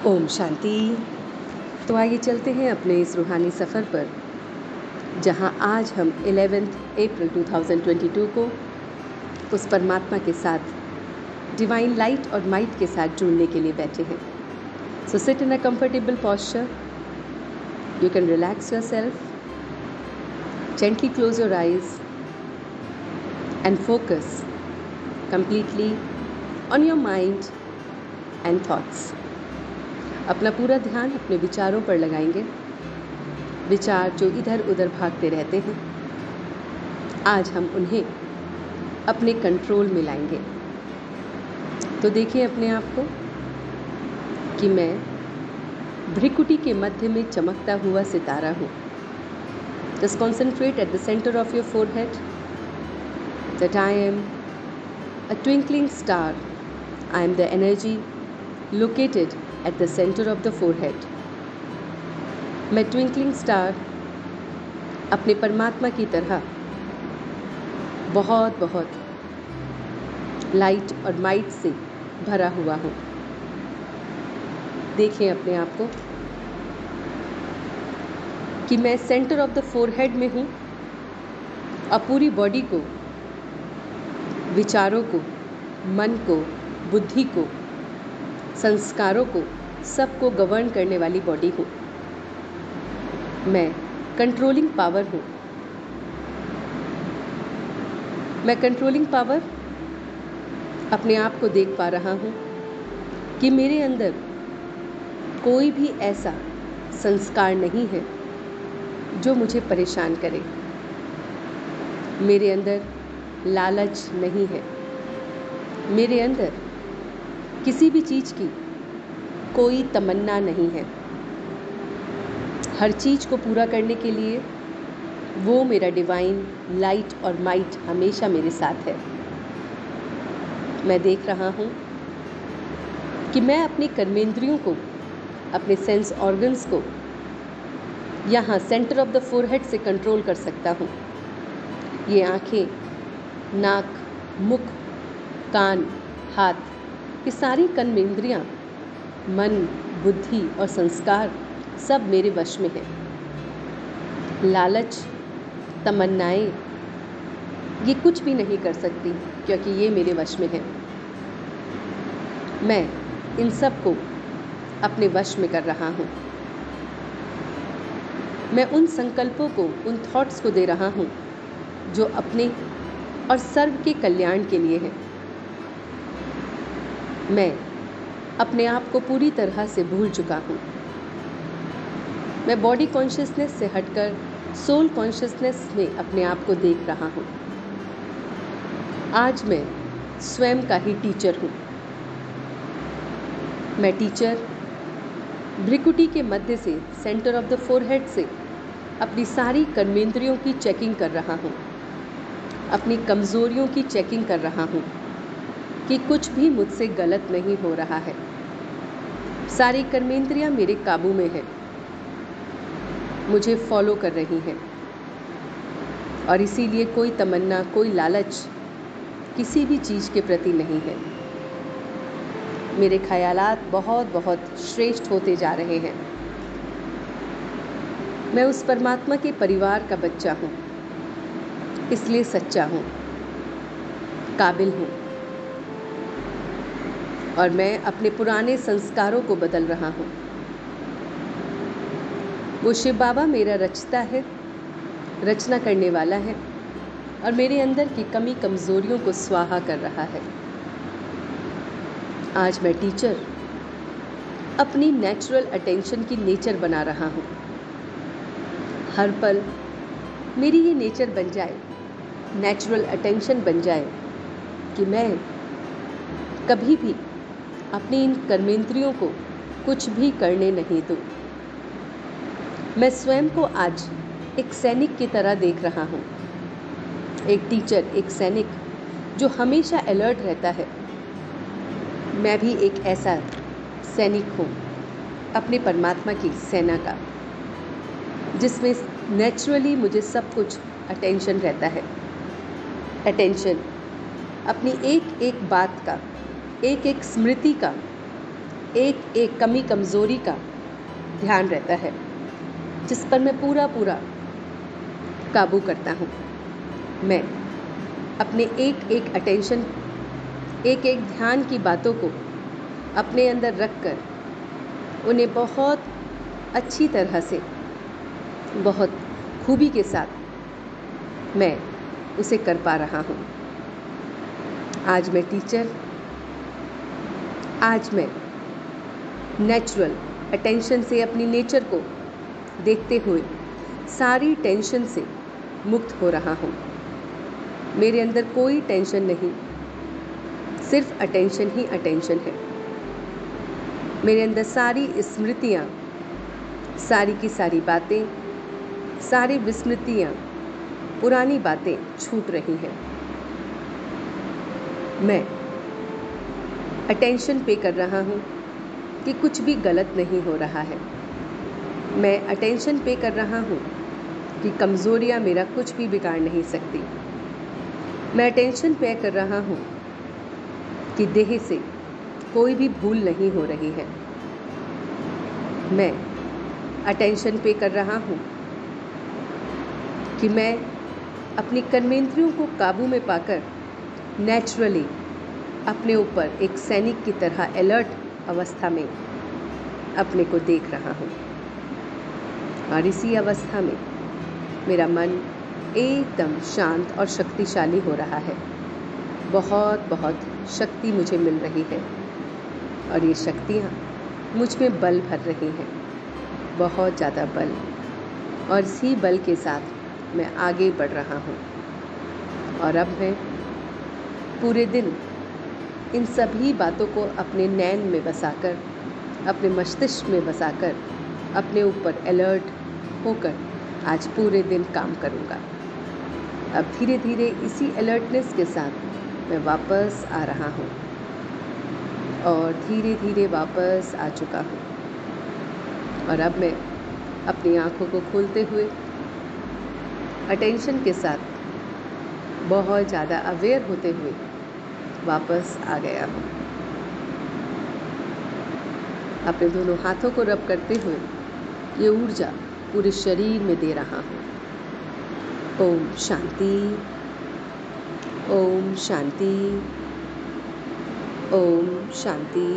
ओम शांति। तो आइए चलते हैं अपने इस रूहानी सफ़र पर, जहां आज हम 11 अप्रैल 2022 को उस परमात्मा के साथ, डिवाइन लाइट और माइट के साथ जुड़ने के लिए बैठे हैं। So sit in a comfortable posture. You can relax yourself, gently close your eyes and focus completely on your mind and thoughts। अपना पूरा ध्यान अपने विचारों पर लगाएंगे। विचार जो इधर उधर भागते रहते हैं, आज हम उन्हें अपने कंट्रोल में लाएंगे। तो देखिए अपने आप को कि मैं भ्रिकुटी के मध्य में चमकता हुआ सितारा हूँ। Just concentrate at the center of your forehead that I am a twinkling star. I am the energy located at the center of the forehead। मैं ट्विंकलिंग स्टार अपने परमात्मा की तरह बहुत बहुत लाइट और माइट से भरा हुआ हूँ। देखें अपने आप को कि मैं सेंटर ऑफ द फोरहेड में हूँ और पूरी बॉडी को, विचारों को, मन को, बुद्धि को, संस्कारों को, सबको गवर्न करने वाली बॉडी हूँ। मैं कंट्रोलिंग पावर हूँ। मैं कंट्रोलिंग पावर अपने आप को देख पा रहा हूँ कि मेरे अंदर कोई भी ऐसा संस्कार नहीं है जो मुझे परेशान करे। मेरे अंदर लालच नहीं है। मेरे अंदर किसी भी चीज़ की कोई तमन्ना नहीं है। हर चीज़ को पूरा करने के लिए वो मेरा डिवाइन लाइट और माइट हमेशा मेरे साथ है। मैं देख रहा हूँ कि मैं अपनी कर्मेंद्रियों को, अपने सेंस ऑर्गन्स को यहाँ सेंटर ऑफ द फोरहेड से कंट्रोल कर सकता हूँ। ये आँखें, नाक, मुख, कान, हाथ, ये सारी कर्मेंद्रियाँ, मन, बुद्धि और संस्कार सब मेरे वश में हैं। लालच, तमन्नाएं, ये कुछ भी नहीं कर सकती क्योंकि ये मेरे वश में है। मैं इन सब को अपने वश में कर रहा हूँ। मैं उन संकल्पों को, उन थॉट्स को दे रहा हूँ जो अपने और सर्व के कल्याण के लिए हैं। मैं अपने आप को पूरी तरह से भूल चुका हूँ। मैं बॉडी कॉन्शियसनेस से हटकर सोल कॉन्शियसनेस में अपने आप को देख रहा हूँ। आज मैं स्वयं का ही टीचर हूँ। मैं टीचर भ्रिकुटी के मध्य से, सेंटर ऑफ द फोरहेड से अपनी सारी कर्मेंद्रियों की चेकिंग कर रहा हूँ। अपनी कमज़ोरियों की चेकिंग कर रहा हूँ कि कुछ भी मुझसे गलत नहीं हो रहा है। सारी कर्मेंद्रियाँ मेरे काबू में हैं, मुझे फॉलो कर रही हैं और इसीलिए कोई तमन्ना, कोई लालच किसी भी चीज़ के प्रति नहीं है। मेरे ख्यालात बहुत बहुत श्रेष्ठ होते जा रहे हैं। मैं उस परमात्मा के परिवार का बच्चा हूँ, इसलिए सच्चा हूँ, काबिल हूँ और मैं अपने पुराने संस्कारों को बदल रहा हूँ। वो शिव बाबा मेरा रचता है, रचना करने वाला है और मेरे अंदर की कमी कमज़ोरियों को स्वाहा कर रहा है। आज मैं टीचर अपनी नेचुरल अटेंशन की नेचर बना रहा हूँ। हर पल मेरी ये नेचर बन जाए, नेचुरल अटेंशन बन जाए कि मैं कभी भी अपनी इन कर्मेंद्रियों को कुछ भी करने नहीं दूँ। मैं स्वयं को आज एक सैनिक की तरह देख रहा हूँ। एक टीचर, एक सैनिक जो हमेशा अलर्ट रहता है। मैं भी एक ऐसा सैनिक हूँ अपने परमात्मा की सेना का, जिसमें नेचुरली मुझे सब कुछ अटेंशन रहता है। अटेंशन अपनी एक एक बात का, एक एक स्मृति का एक एक कमी कमज़ोरी का ध्यान रहता है, जिस पर मैं पूरा पूरा काबू करता हूँ। मैं अपने एक एक अटेंशन, एक एक ध्यान की बातों को अपने अंदर रख कर उन्हें बहुत अच्छी तरह से, बहुत खूबी के साथ मैं उसे कर पा रहा हूँ। आज मैं टीचर, आज मैं नेचुरल अटेंशन से अपनी नेचर को देखते हुए सारी टेंशन से मुक्त हो रहा हूँ। मेरे अंदर कोई टेंशन नहीं, सिर्फ अटेंशन ही अटेंशन है। मेरे अंदर सारी स्मृतियाँ, सारी की सारी बातें, सारी विस्मृतियाँ, पुरानी बातें छूट रही हैं। मैं अटेंशन पे कर रहा हूँ कि कुछ भी गलत नहीं हो रहा है। मैं अटेंशन पे कर रहा हूँ कि कमज़ोरियाँ मेरा कुछ भी बिगाड़ नहीं सकती। मैं अटेंशन पे कर रहा हूँ कि देह से कोई भी भूल नहीं हो रही है। मैं अटेंशन पे कर रहा हूँ कि मैं अपनी कर्मेंद्रियों को काबू में पाकर नेचुरली अपने ऊपर एक सैनिक की तरह अलर्ट अवस्था में अपने को देख रहा हूँ। और इसी अवस्था में मेरा मन एकदम शांत और शक्तिशाली हो रहा है। बहुत बहुत शक्ति मुझे मिल रही है और ये शक्तियाँ मुझ में बल भर रही हैं, बहुत ज़्यादा बल। और इसी बल के साथ मैं आगे बढ़ रहा हूँ। और अब मैं पूरे दिन इन सभी बातों को अपने नैन में बसाकर, अपने मस्तिष्क में बसाकर, अपने ऊपर अलर्ट होकर आज पूरे दिन काम करूँगा। अब धीरे धीरे इसी अलर्टनेस के साथ मैं वापस आ रहा हूँ और धीरे धीरे वापस आ चुका हूँ। और अब मैं अपनी आँखों को खोलते हुए अटेंशन के साथ बहुत ज़्यादा अवेयर होते हुए वापस आ गया हूँ। अपने दोनों हाथों को रब करते हुए ये ऊर्जा पूरे शरीर में दे रहा हूँ। ओम शांति, ओम शांति, ओम शांति।